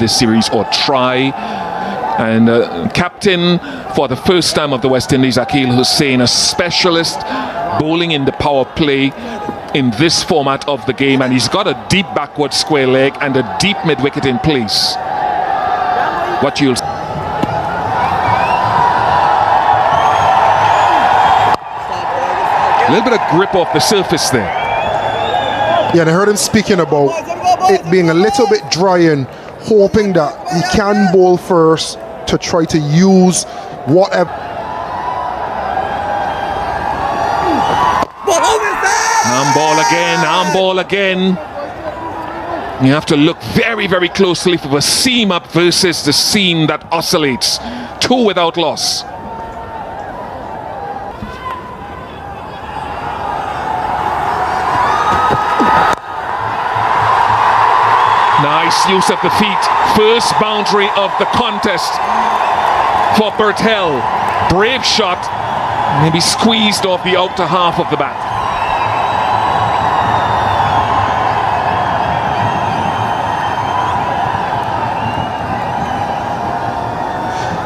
this series or try. And captain for the first time of the West Indies, Akeal Hussain, a specialist bowling in the power play in this format of the game, and he's got a deep backward square leg and a deep mid-wicket in place. What you'll a little bit of grip off the surface there. Yeah, and I heard him speaking about it being a little bit dry and hoping that he can bowl first to try to use whatever. Arm ball again. You have to look very, very closely for the seam up versus the seam that oscillates. 2 without loss. Nice use of the feet. First boundary of the contest for Bertel. Brave shot. Maybe squeezed off the outer half of the bat.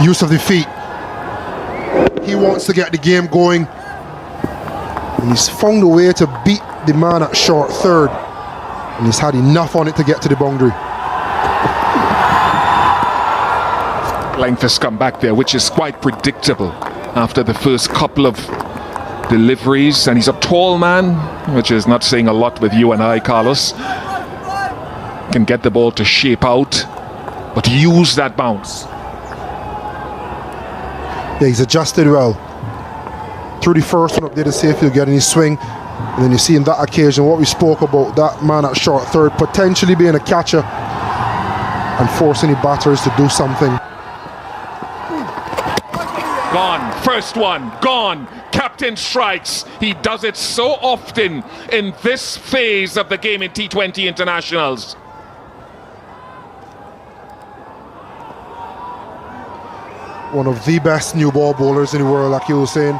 Use of the feet. He wants to get the game going. And he's found a way to beat the man at short third. And he's had enough on it to get to the boundary. Length has come back there, which is quite predictable after the first couple of deliveries. And he's a tall man, which is not saying a lot with you and I, Carlos. Can get the ball to shape out, but use that bounce. Yeah, he's adjusted well. Through the first one up there to see if he'll get any swing. And then you see in that occasion what we spoke about, that man at short third potentially being a catcher and forcing the batters to do something. Gone, first one, gone. Captain strikes. He does it so often in this phase of the game in T20 internationals. One of the best new ball bowlers in the world, like you were saying.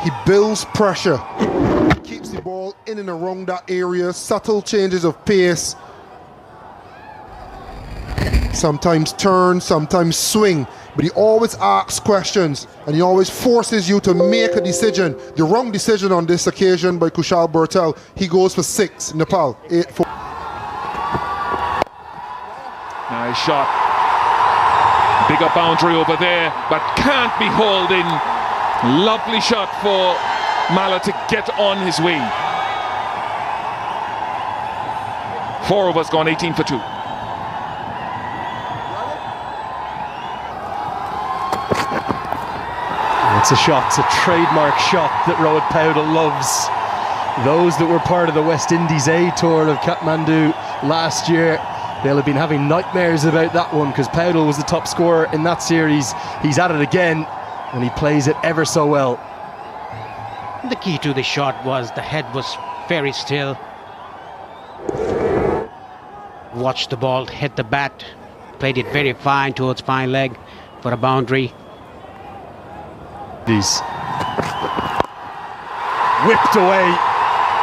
He builds pressure, keeps the ball in and around that area, subtle changes of pace. Sometimes turn, sometimes swing, but he always asks questions and he always forces you to make a decision. The wrong decision on this occasion by Kushal Bertel. He goes for 6, Nepal, 8-4. Nice shot. Bigger boundary over there, but can't be hauled in. Lovely shot for Mala to get on his way. 4 overs gone, 18 for 2. It's a shot, it's a trademark shot that Rohit Powdell loves. Those that were part of the West Indies A tour of Kathmandu last year, they'll have been having nightmares about that one because Powdell was the top scorer in that series. He's at it again and he plays it ever so well. The key to the shot was the head was very still. Watched the ball hit the bat, played it very fine towards fine leg for a boundary. These whipped away,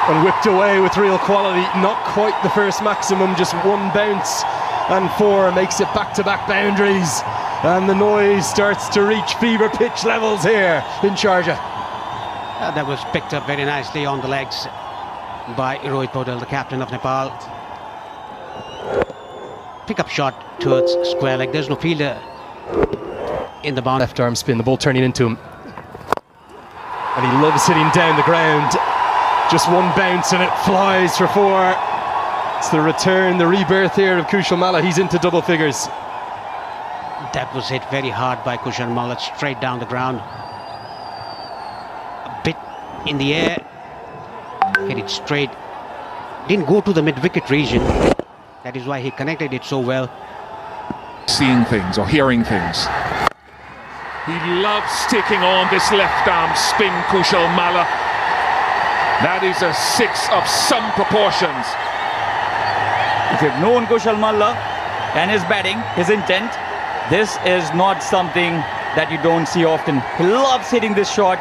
and whipped away with real quality. Not quite the first maximum, just 1 bounce, and 4 makes it back-to-back boundaries. And the noise starts to reach fever pitch levels here in Sharjah. That was picked up very nicely on the legs by Rohit Powdell, the captain of Nepal. Pick-up shot towards square leg. There's no fielder in the boundary. Left arm spin, the ball turning into him. And he loves hitting down the ground. Just 1 bounce and it flies for 4. It's the return, the rebirth here of Kushal Malla. He's into double figures. That was hit very hard by Kushal Malla, straight down the ground. A bit in the air. Hit it straight. Didn't go to the mid-wicket region. That is why he connected it so well. Seeing things or hearing things. He loves taking on this left arm spin, Kushal Malla. That is a 6 of some proportions. If you've known Kushal Malla and his batting, his intent, this is not something that you don't see often. He loves hitting this shot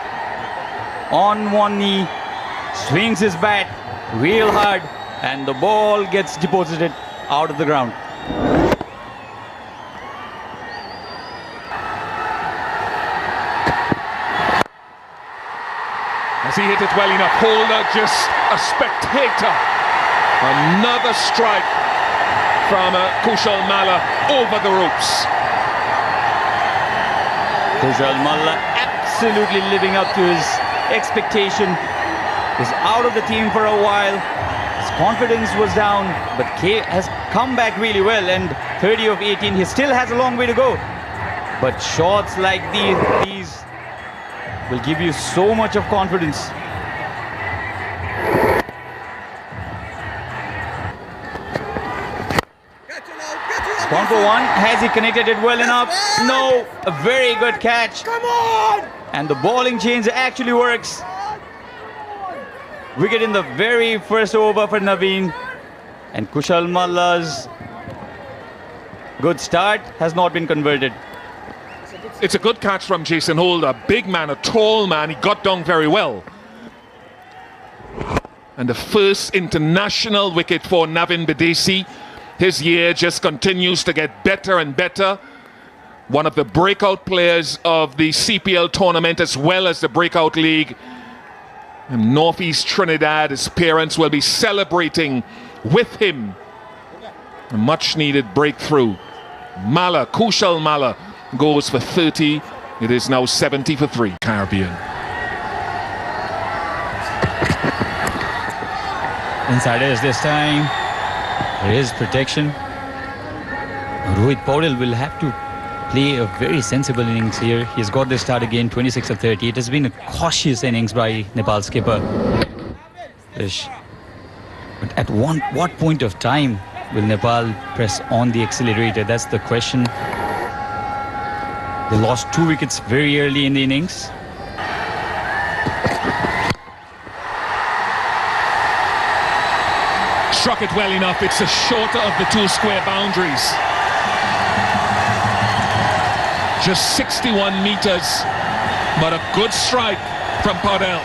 on 1 knee, swings his bat real hard, and the ball gets deposited out of the ground. Has he hit it well enough? Holder, just a spectator. Another strike from Kushal Malla over the ropes. Kushal Malla absolutely living up to his expectation. He's out of the team for a while. His confidence was down, but K has come back really well, and 30 of 18, he still has a long way to go. But shots like these will give you so much of confidence. Gone for one. Has he connected it well enough? No. A very good catch. Come on! And the bowling change actually works. Wicket in the very first over for Naveen. And Kushal Malla's good start has not been converted. It's a good catch from Jason Holder. Big man, a tall man. He got down very well. And the first international wicket for Navin Bidesi. His year just continues to get better and better. One of the breakout players of the CPL tournament as well as the Breakout League. In Northeast Trinidad, his parents will be celebrating with him. A much needed breakthrough. Malla, Kushal Malla, goes for 30. It is now 70 for 3. Caribbean. Inside edge this time. There is protection. Rohit Paudel will have to play a very sensible innings here. He's got the start again, 26 of 30. It has been a cautious innings by Nepal skipper. But at what point of time will Nepal press on the accelerator? That's the question. They lost 2 wickets very early in the innings. Struck it well enough. It's the shorter of the 2 square boundaries. Just 61 meters, but a good strike from Paudel.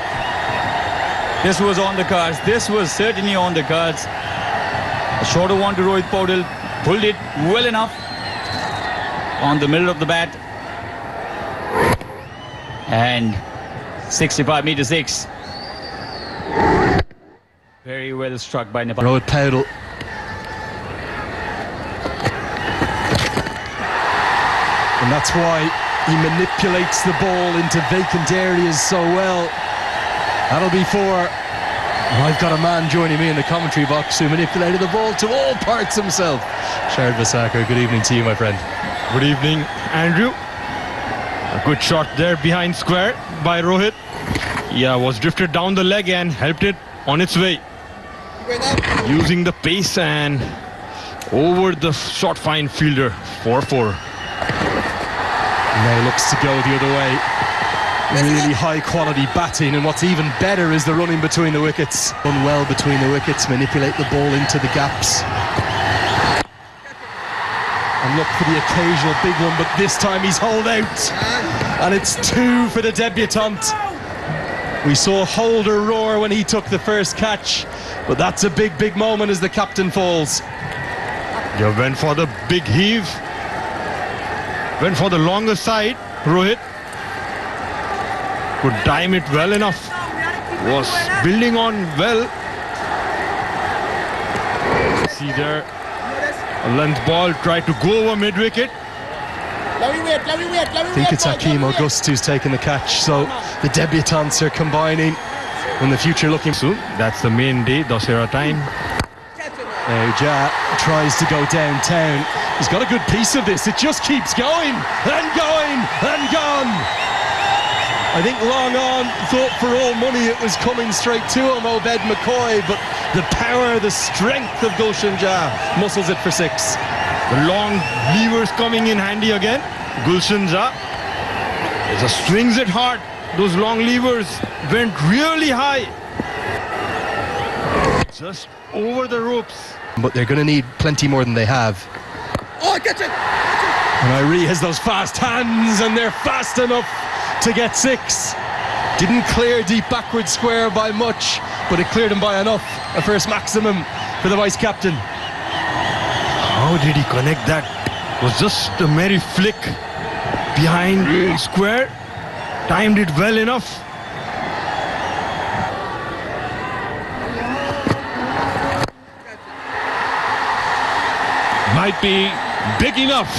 This was on the cards. This was certainly on the cards. A shorter one to Rohit Paudel. Pulled it well enough on the middle of the bat. And 65 meter 6. Very well struck by Nepal. Rohit Paudel. And that's why he manipulates the ball into vacant areas so well. That'll be 4. And I've got a man joining me in the commentary box who manipulated the ball to all parts himself. Shard Vasakar, good evening to you, my friend. Good evening, Andrew. A good shot there behind square by Rohit. Yeah, was drifted down the leg and helped it on its way. Using the pace and over the short fine fielder, 4-4. Now looks to go the other way. Really high quality batting, and what's even better is the running between the wickets. Run well between the wickets, manipulate the ball into the gaps. And look for the occasional big one, but this time he's holed out. And it's 2 for the debutant. We saw Holder roar when he took the first catch, but that's a big moment as the captain falls. They went for the big heave. Went for the longer side, Rohit. Could time it well enough. Was building on well. See there, a length ball tried to go over mid-wicket. I think it's Hakeem August who's taken the catch, so the debutants are combining in the future looking soon. That's the main day, Dasera time. Now Ja tries to go downtown. He's got a good piece of this. It just keeps going and going and gone. I think long on thought for all money it was coming straight to him, Obed McCoy, but the power, the strength of Gulshan Ja muscles it for 6. The long levers coming in handy again. Gulshan Ja just swings it hard. Those long levers went really high. Just over the ropes. But they're going to need plenty more than they have. Oh, get it! And Irie has those fast hands, and they're fast enough to get 6. Didn't clear deep backward square by much, but it cleared him by enough. A first maximum for the vice captain. How did he connect that? It was just a merry flick behind square. Timed it well enough. Might be big enough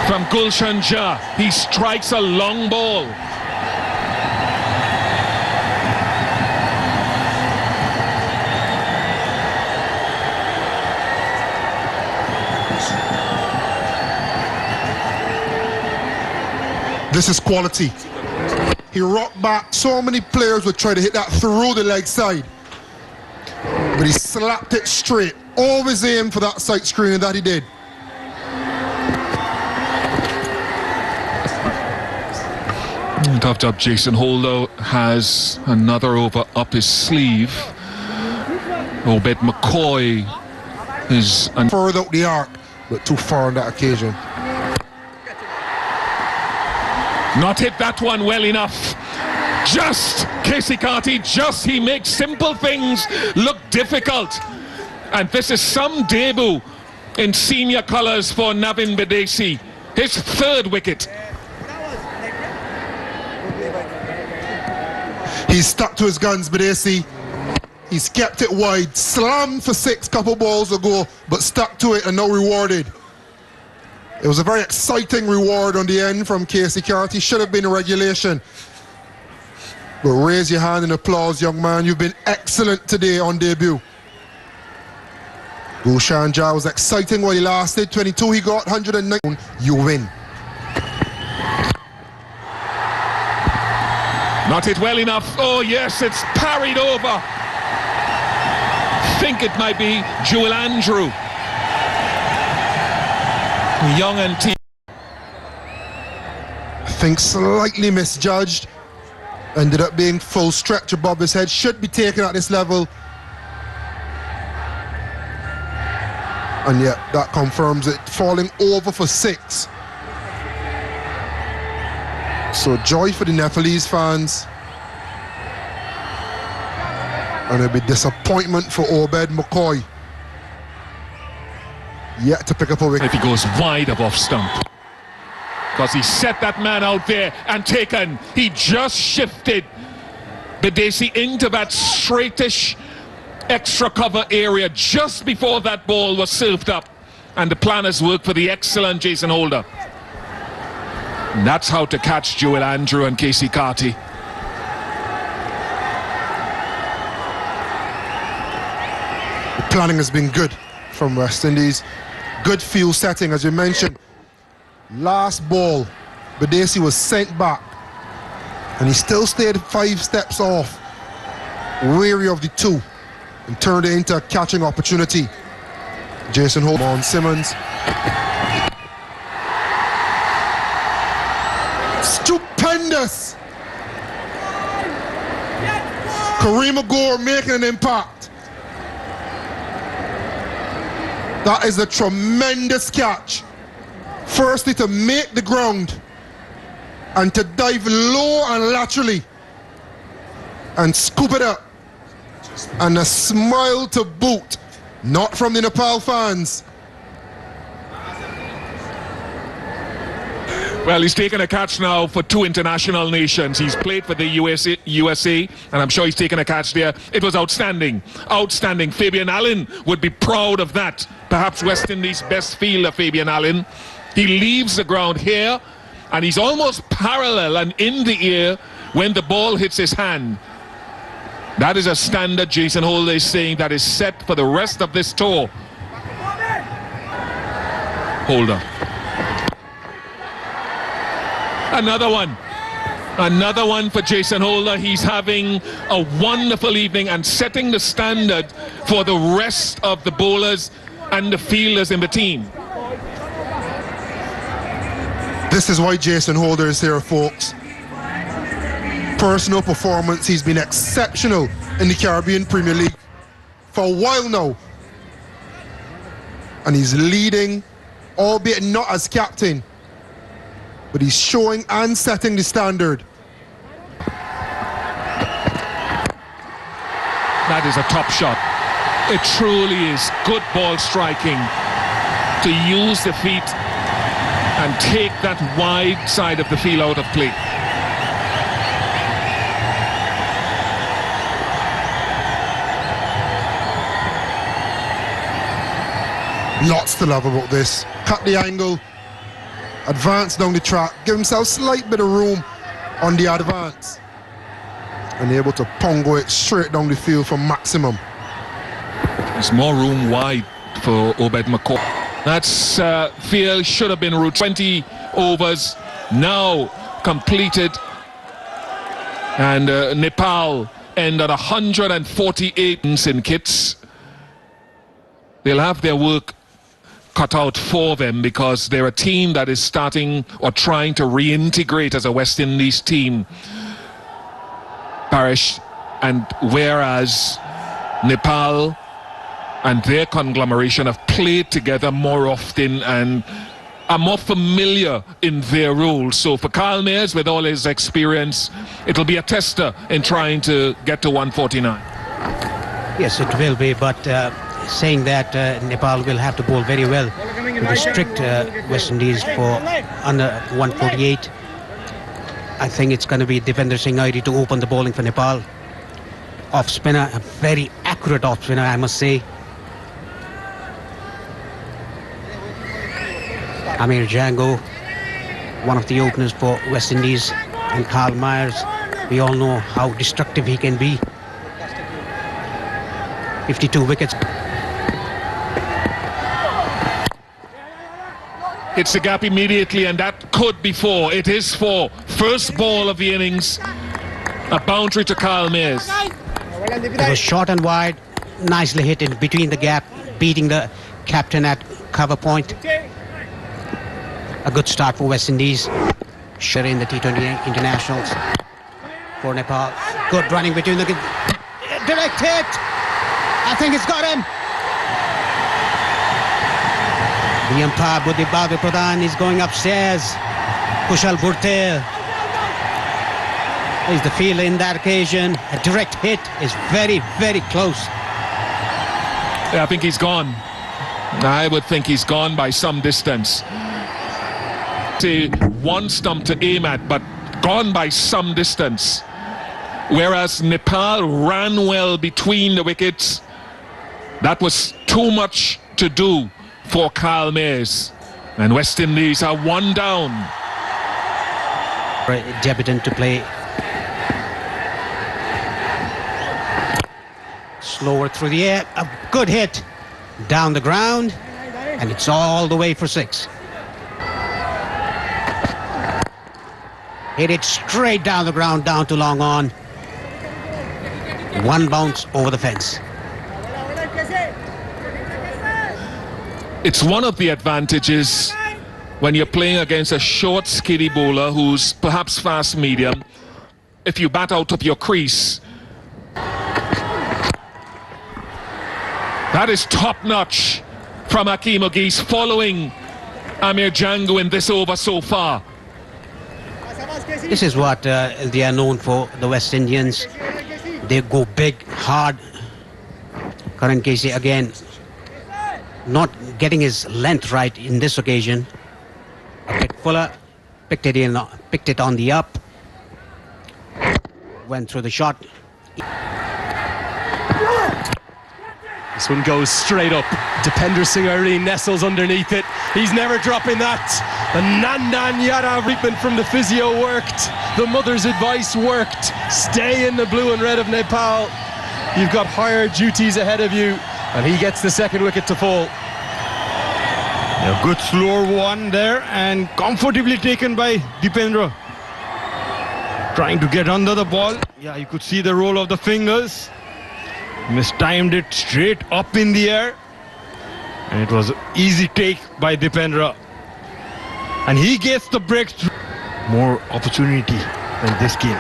from Gulshan Jah. He strikes a long ball. This is quality. He rocked back. So many players would try to hit that through the leg side, but he slapped it straight. Always aim for that side screen, and that he did. Tough job. Jason Holder has another over up his sleeve. Obed McCoy is Further out the arc, but too far on that occasion. not hit that one well enough. Just Casey Carty, he makes simple things look difficult. And this is some debut in senior colours for Navin Bidesi. His third wicket. He's stuck to his guns, Bidesi. He's kept it wide, slammed for 6 couple balls ago, but stuck to it and now rewarded. It was a very exciting reward on the end from Casey Carty. Should have been a regulation. But raise your hand in applause, young man. You've been excellent today on debut. Gulshan Jah was exciting while he lasted. 22 he got, 109. You win. Not hit well enough. Oh yes, it's parried over. Think it might be Joel Andrew. Young and T. I think slightly misjudged. Ended up being full stretch above his head. Should be taken at this level. And yet that confirms it. Falling over for 6. So joy for the Nepalese fans. And it'll be disappointment for Obed McCoy. Yet to pick up a wicket. If he goes wide of off stump. Because he set that man out there and taken. He just shifted Bidesi into that straightish extra cover area just before that ball was served up. And the planners worked for the excellent Jason Holder. And that's how to catch Joel Andrew and Casey Carty. The planning has been good from West Indies. Good field setting, as you mentioned. Last ball, Bidesi was sent back. And he still stayed 5 steps off. Wary of the 2. And turned it into a catching opportunity. Jason Holder on Simmons. Stupendous! Kareem Agor making an impact. That is a tremendous catch. Firstly, to make the ground and to dive low and laterally and scoop it up. And a smile to boot, not from the Nepal fans. Well, he's taken a catch now for 2 international nations. He's played for the USA, and I'm sure he's taken a catch there. It was outstanding. Outstanding. Fabian Allen would be proud of that. Perhaps West Indies' best fielder, Fabian Allen. He leaves the ground here, and he's almost parallel and in the air when the ball hits his hand. That is a standard Jason Holder is saying that is set for the rest of this tour. Holder. Another one for Jason Holder. He's having a wonderful evening and setting the standard for the rest of the bowlers and the fielders in the team. This is why Jason Holder is here, folks. Personal performance, he's been exceptional in the Caribbean Premier League for a while now. And he's leading, albeit not as captain, but he's showing and setting the standard. That is a top shot. It truly is good ball striking to use the feet and take that wide side of the field out of play. Lots to love about this. Cut the angle, advance down the track, give himself slight bit of room on the advance, and able to pongo it straight down the field for maximum. There's more room wide for Obed McCall. That's field should have been route 20 overs now completed, and Nepal end at 148 in kits. They'll have their work cut out for them because they're a team that is starting or trying to reintegrate as a West Indies team, Parish, and whereas Nepal and their conglomeration have played together more often and are more familiar in their roles. So for Kyle Mayers, with all his experience, it'll be a tester in trying to get to 149. Yes, it will be, but saying that Nepal will have to bowl very well to the strict West Indies for under 148. I think it's going to be Dipender Singh Airi to open the bowling for Nepal. Off spinner, a very accurate off spinner, I must say. Amir Django, one of the openers for West Indies, and Kyle Mayers. We all know how destructive he can be. 52 wickets. Hits the gap immediately, and that could be 4. It is 4. First ball of the innings. A boundary to Kyle Mayers. It was short and wide, nicely hit in between the gap, beating the captain at cover point. A good start for West Indies. Sure in the T20 internationals for Nepal. Good running between the... Direct hit! I think it's got him! The umpire, Budhi Babu Pradhan, is going upstairs. Kushal Bhurtel is the fielder in that occasion. A direct hit is very, very close. Yeah, I think he's gone. I would think he's gone by some distance. Say one stump to aim at, but gone by some distance. Whereas Nepal ran well between the wickets. That was too much to do for Kyle Mayers. And West Indies are 1 down. Debutant to play. Slower through the air. A good hit down the ground. And it's all the way for 6. Hit it straight down the ground, down to long on. 1 bounce over the fence. It's one of the advantages when you're playing against a short, skinny bowler who's perhaps fast medium. If you bat out of your crease, that is top-notch from Hakeem Ogis, following Amir Django in this over so far. This is what they are known for, the West Indians. They go big, hard. Karan Casey again not getting his length right in this occasion. A bit fuller, picked it on the up, went through the shot. This one goes straight up. Dipender Singh Airi nestles underneath it. He's never dropping that. The Nandan Yadav treatment from the physio worked. The mother's advice worked. Stay in the blue and red of Nepal. You've got higher duties ahead of you. And he gets the second wicket to fall. A good slower one there, and comfortably taken by Dipendra. Trying to get under the ball. Yeah, you could see the roll of the fingers. Mistimed it straight up in the air. And it was an easy take by Dipendra. And he gets the breakthrough. More opportunity in this game.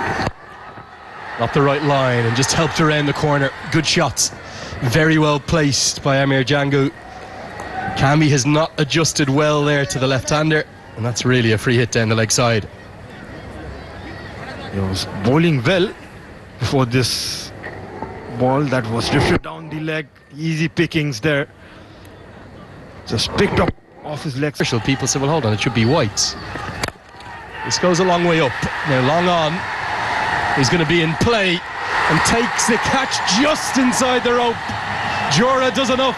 Got the right line and just helped around the corner. Good shots. Very well placed by Amir Django. Camby has not adjusted well there to the left-hander, and that's really a free hit down the leg side. He was bowling well before this ball that was drifted down the the leg, easy pickings there. Just picked up off his legs. People say, well, hold on, it should be white. This goes a long way up. Now, long on. He's going to be in play and takes the catch just inside the rope. Jura does enough.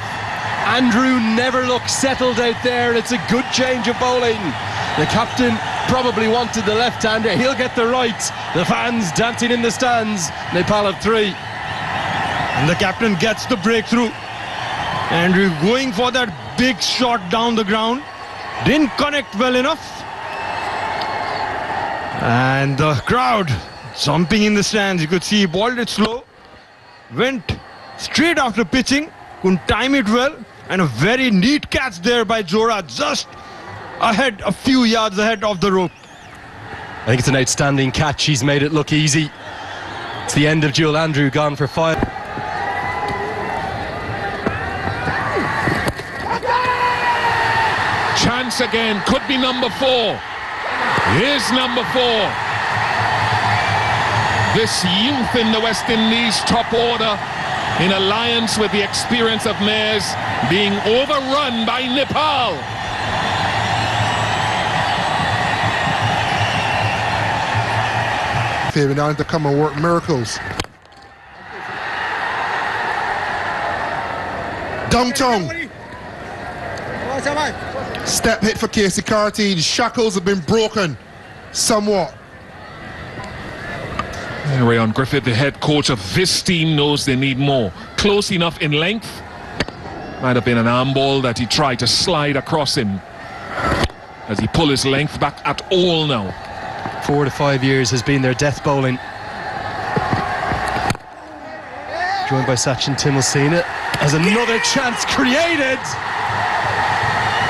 Andrew never looks settled out there. It's a good change of bowling. The captain probably wanted the left-hander. He'll get the right. The fans dancing in the stands. Nepal have 3. And the captain gets the breakthrough. Andrew going for that big shot down the ground. Didn't connect well enough. And the crowd jumping in the stands. You could see he balled it slow. Went straight after pitching. Couldn't time it well. And a very neat catch there by Jura. Just ahead, a few yards ahead of the rope. I think it's an outstanding catch. He's made it look easy. It's the end of duel. Andrew gone for 5. Chance again, could be number 4. Here's number 4. This youth in the West Indies top order, in alliance with the experience of Mayers, being overrun by Nepal. Fabian on to come and work miracles. Dumptongue. Step hit for Casey Carty. The shackles have been broken somewhat. Rayon Griffith, the head coach of this team, knows they need more. Close enough in length. Might have been an arm ball that he tried to slide across him. As he pull his length back at all now. 4 to 5 years has been their death bowling. Joined by Sachin Timulsina. As another chance created.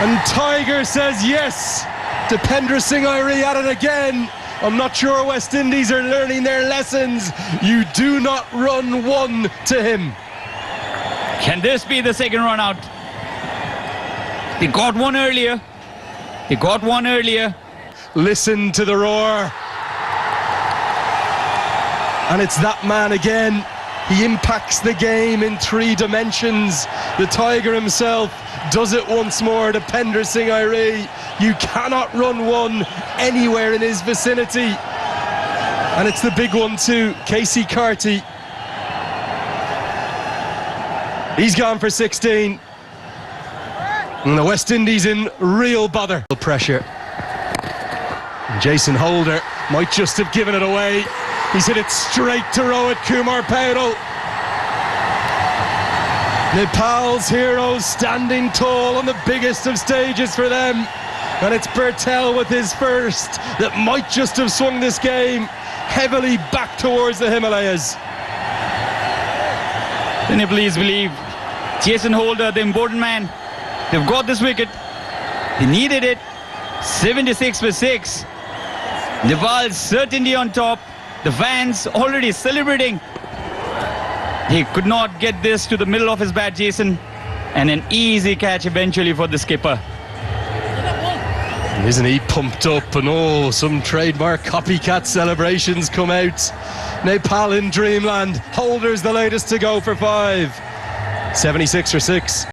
And Tiger says yes. Dipendra Singh Airi at it again. I'm not sure West Indies are learning their lessons. You do not run one to him. Can this be the second run out? They got one earlier. They got one earlier. Listen to the roar. And it's that man again. He impacts the game in 3 dimensions. The Tiger himself does it once more. Dipendra Singh Airi. You cannot run one anywhere in his vicinity. And it's the big one too, Casey Carty. He's gone for 16. And the West Indies in real bother. Pressure. And Jason Holder might just have given it away. He's hit it straight to Rohit Kumar Paudel. Nepal's heroes standing tall on the biggest of stages for them. And it's Bertel with his first that might just have swung this game heavily back towards the Himalayas. The Nepalese believe Jason Holder, the important man, they've got this wicket. They needed it. 76 for 6. Nepal certainly on top. The fans already celebrating. He could not get this to the middle of his bat, Jason. And an easy catch eventually for the skipper. Isn't he pumped up? And oh, some trademark copycat celebrations come out. Nepal in dreamland. Holder's the latest to go for 5. 76 for 6.